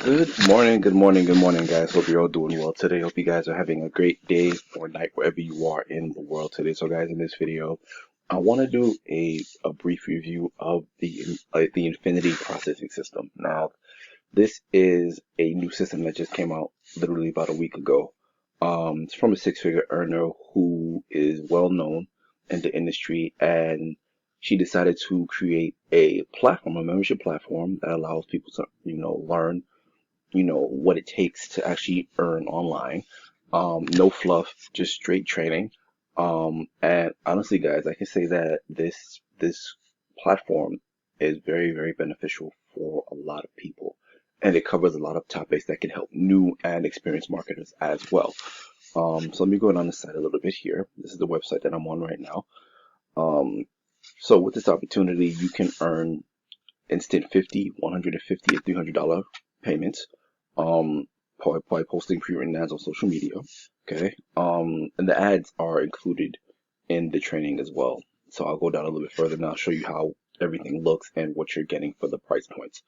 Good morning, guys. Hope you're all doing well today. Hope you guys are having a great day or night wherever you are in the world today. So, guys, in this video, I want to do a brief review of the Infinity processing system. Now, this is a new system that just came out literally about a week ago. It's from a six-figure earner who is well known in the industry, and she decided to create a platform, a membership platform that allows people to, learn what it takes to actually earn online. No fluff, just straight training. And honestly, guys, I can say that this platform is very, very beneficial for a lot of people. And it covers a lot of topics that can help new and experienced marketers as well. So let me go on the site a little bit here. This is the website that I'm on right now. Um, so with this opportunity, you can earn instant 50, 150, and $300 payments by posting pre-written ads on social media. Okay. And the ads are included in the training as well. So I'll go down a little bit further and I'll show you how everything looks and what you're getting for the price points.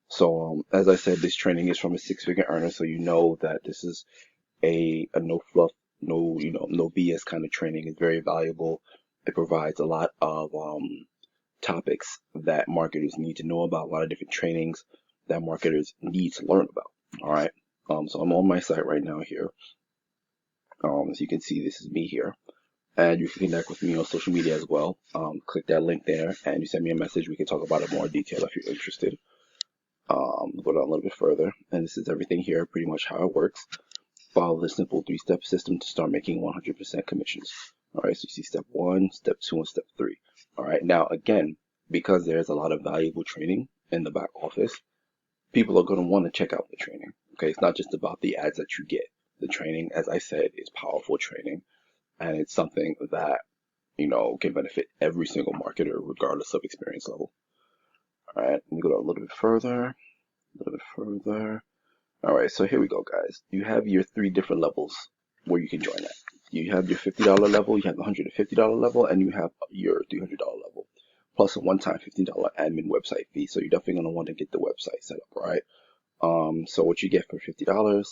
So as I said, this training is from a six-figure earner, so you know that this is a no fluff, no BS kind of training. It's very valuable. It provides a lot of topics that marketers need to know about, a lot of different trainings that marketers need to learn about. All right. So I'm on my site right now here. As you can see, this is me here. And you can connect with me on social media as well. Click that link there and you send me a message. We can talk about it more in detail if you're interested. Go down a little bit further. And this is everything here, pretty much how it works. Follow the simple three-step system to start making 100% commissions. All right, so you see step 1, step 2, and step 3. All right, now again, because there's a lot of valuable training in the back office, people are going to want to check out the training. Okay, it's not just about the ads that you get. The training, as I said, is powerful training, and it's something that, can benefit every single marketer regardless of experience level. All right, let me go down a little bit further, a little bit further. All right, so here we go, guys. You have your three different levels where you can join at. You have your $50 level, you have the $150 level, and you have your $300 level, plus a one-time $15 admin website fee. So you're definitely gonna want to get the website set up, right? So what you get for $50,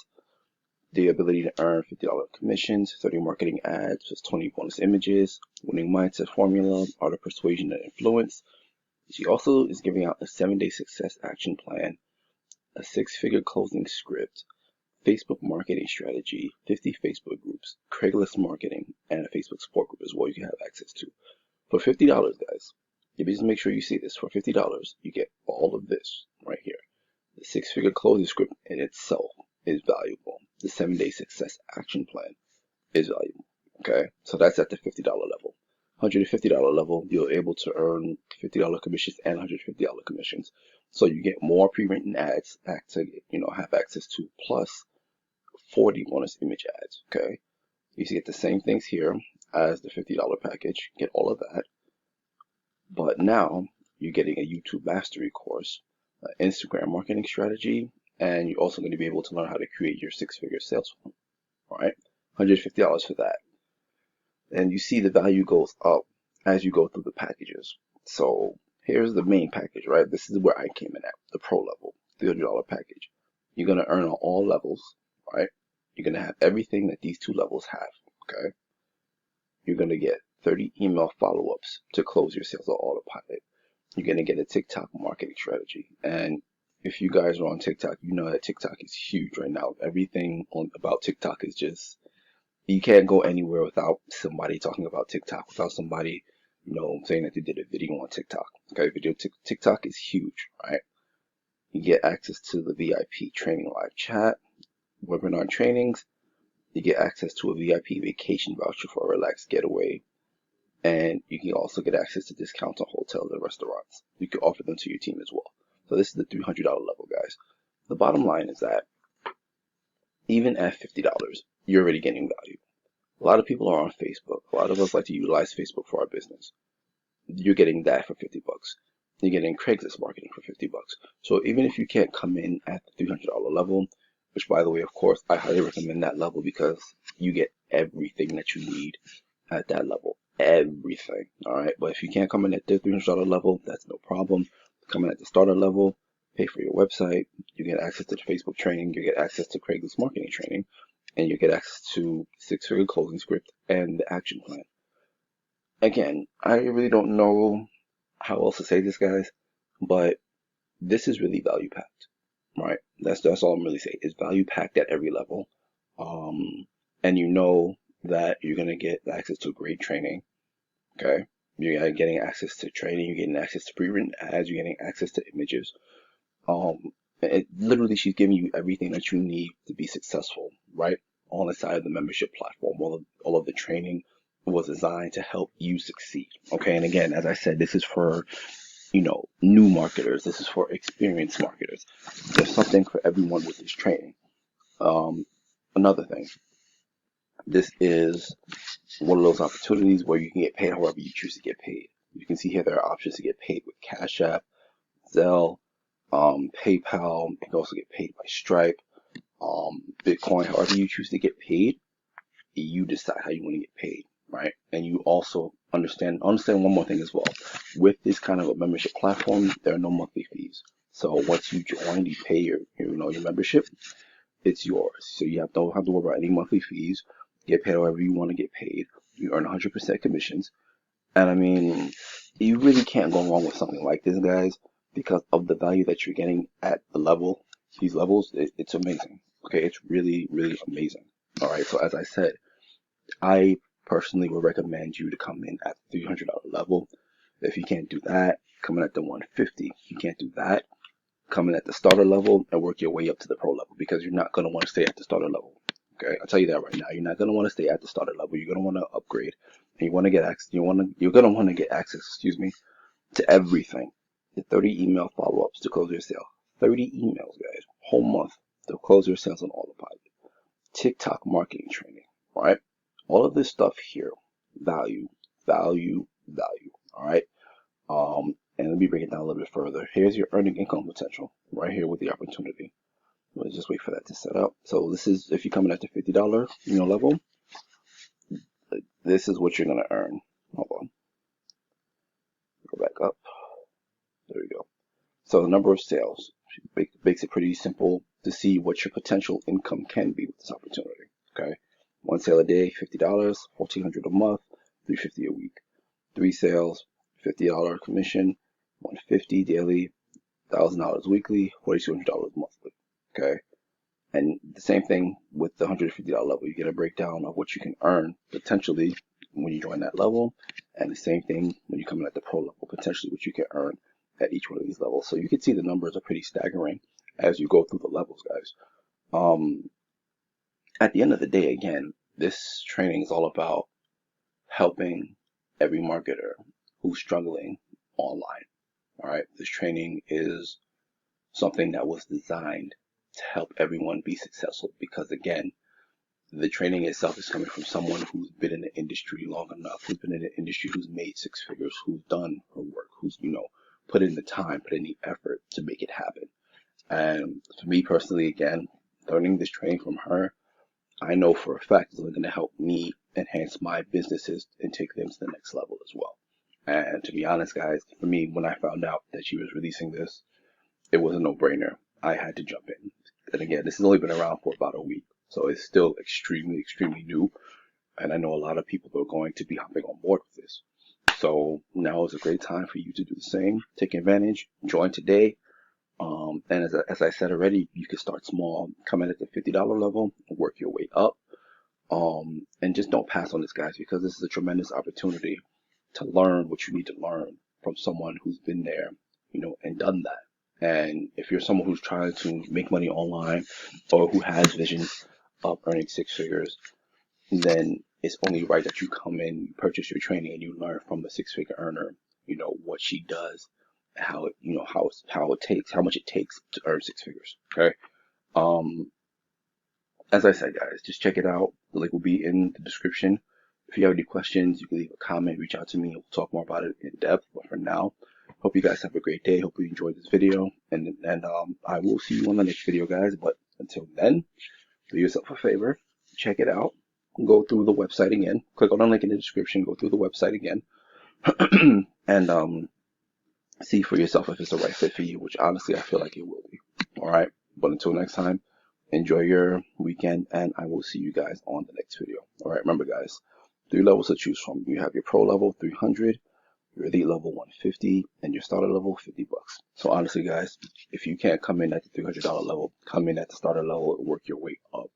the ability to earn $50 commissions, 30 marketing ads, plus 20 bonus images, winning mindset formula, art of persuasion and influence. She also is giving out a 7-day success action plan, a six-figure closing script, Facebook marketing strategy, 50 Facebook groups, Craigslist marketing, and a Facebook support group as well you can have access to. For $50, guys, you just make sure you see this. For $50, you get all of this right here. The six-figure closing script in itself is valuable. The 7-day success action plan is valuable. Okay, so that's at the $50 level. $150 level, you're able to earn $50 commissions and $150 commissions. So you get more pre-written ads to have access to, plus 40 bonus image ads. Okay, you get the same things here as the $50 package. Get all of that, but now you're getting a YouTube mastery course, Instagram marketing strategy, and you're also going to be able to learn how to create your six-figure sales funnel. All right, $150 for that. And you see the value goes up as you go through the packages. So here's the main package, right? This is where I came in at, the pro level, $300 package. You're going to earn on all levels, right? You're going to have everything that these two levels have, okay? You're going to get 30 email follow-ups to close your sales on autopilot. You're going to get a TikTok marketing strategy. And if you guys are on TikTok, you know that TikTok is huge right now. Everything about TikTok is just, you can't go anywhere without somebody talking about TikTok, without somebody, saying that they did a video on TikTok. Okay, TikTok is huge, right? You get access to the VIP training live chat, webinar trainings. You get access to a VIP vacation voucher for a relaxed getaway. And you can also get access to discounts on hotels and restaurants. You can offer them to your team as well. So this is the $300 level, guys. The bottom line is that even at $50, you're already getting value. A lot of people are on Facebook. A lot of us like to utilize Facebook for our business. You're getting that for 50 bucks. You're getting Craigslist marketing for 50 bucks. So even if you can't come in at the $300 level, which by the way, of course, I highly recommend that level because you get everything that you need at that level. Everything. All right. But if you can't come in at the $300 level, that's no problem. Come in at the starter level, pay for your website. You get access to the Facebook training, you get access to Craigslist marketing training, and you get access to six-figure closing script and the action plan. Again, I really don't know how else to say this, guys, but this is really value packed, right? That's all I'm really saying. It's value packed at every level. And you know that you're gonna get access to great training. Okay, you're getting access to training. You're getting access to pre-written ads. You're getting access to images. Literally, she's giving you everything that you need to be successful, right? On the side of the membership platform, all of the training was designed to help you succeed. Okay, and again, as I said, this is for new marketers. This is for experienced marketers. There's something for everyone with this training. Another thing, this is one of those opportunities where you can get paid however you choose to get paid. You can see here there are options to get paid with Cash App, Zelle, PayPal. You can also get paid by Stripe, Bitcoin. However you choose to get paid, you decide how you want to get paid, right? And you also understand one more thing as well. With this kind of a membership platform, there are no monthly fees. So once you join, you pay your membership, it's yours. So you don't have to worry about any monthly fees. Get paid however you want to get paid. You earn 100% commissions. And I mean, you really can't go wrong with something like this, guys, because of the value that you're getting at these levels. It's amazing. Okay, it's really, really amazing. All right, so as I said, I personally would recommend you to come in at the $300 level. If you can't do that, come in at the 150. If you can't do that, come in at the starter level and work your way up to the pro level, because you're not going to want to stay at the starter level. Okay, I'll tell you that right now. You're not going to want to stay at the starter level. You're going to want to upgrade, and you want to get access. You're going to want to get access, to everything. The 30 email follow-ups to close your sale. 30 emails, guys, whole month to close your sales on autopilot. TikTok marketing training, right? All of this stuff here, value, value, value. All right. And let me break it down a little bit further. Here's your earning income potential right here with the opportunity. Let's just wait for that to set up. So this is, if you come in at the $50 level, this is what you're gonna earn. Hold on, go back up. There we go. So the number of sales makes it pretty simple to see what your potential income can be with this opportunity. Okay, one sale a day, $50, $1,400 a month, $350 a week. 3 sales, $50 commission, $150 daily, $1,000 weekly, $4,200 monthly. Okay, and the same thing with the $150 level. You get a breakdown of what you can earn potentially when you join that level, and the same thing when you come in at the pro level, potentially what you can earn at each one of these levels. So you can see the numbers are pretty staggering as you go through the levels, guys. At the end of the day, again, this training is all about helping every marketer who's struggling online. All right, this training is something that was designed to help everyone be successful, because again, the training itself is coming from someone who's been in the industry long enough, who's been in the industry, who's made six figures, who's done her work, who's put in the time, put in the effort to make it happen. And for me personally, again, learning this training from her, I know for a fact it's going to help me enhance my businesses and take them to the next level as well. And to be honest, guys, for me, when I found out that she was releasing this, it was a no-brainer. I had to jump in. And again, this has only been around for about a week, so it's still extremely, extremely new. And I know a lot of people are going to be hopping on board with this. So now is a great time for you to do the same. Take advantage. Join today. And as I said already, you can start small, come in at the $50 level, and work your way up. And just don't pass on this, guys, because this is a tremendous opportunity to learn what you need to learn from someone who's been there, and done that. And if you're someone who's trying to make money online, or who has visions of earning six figures, then it's only right that you come in, you purchase your training, and you learn from the six-figure earner, what she does, how it, how much it takes to earn six figures. Okay. As I said, guys, just check it out. The link will be in the description. If you have any questions, you can leave a comment, reach out to me, and we'll talk more about it in depth. But for now, hope you guys have a great day. Hope you enjoyed this video, and I will see you on the next video, guys. But until then, do yourself a favor, check it out, go through the website again, click on the link in the description, go through the website again, and see for yourself if it's the right fit for you, which honestly I feel like it will be. All right, But until next time, enjoy your weekend, and I will see you guys on the next video. All right, remember, guys, 3 levels to choose from. You have your pro level, 300, your elite level, 150, and your starter level, $50. So honestly, guys, if you can't come in at the $300 level, come in at the starter level and work your way up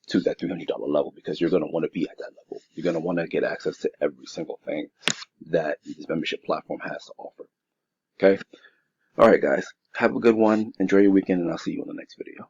to that $300 level, because you're going to want to be at that level. You're going to want to get access to every single thing that this membership platform has to offer. Okay? All right, guys. Have a good one. Enjoy your weekend, and I'll see you in the next video.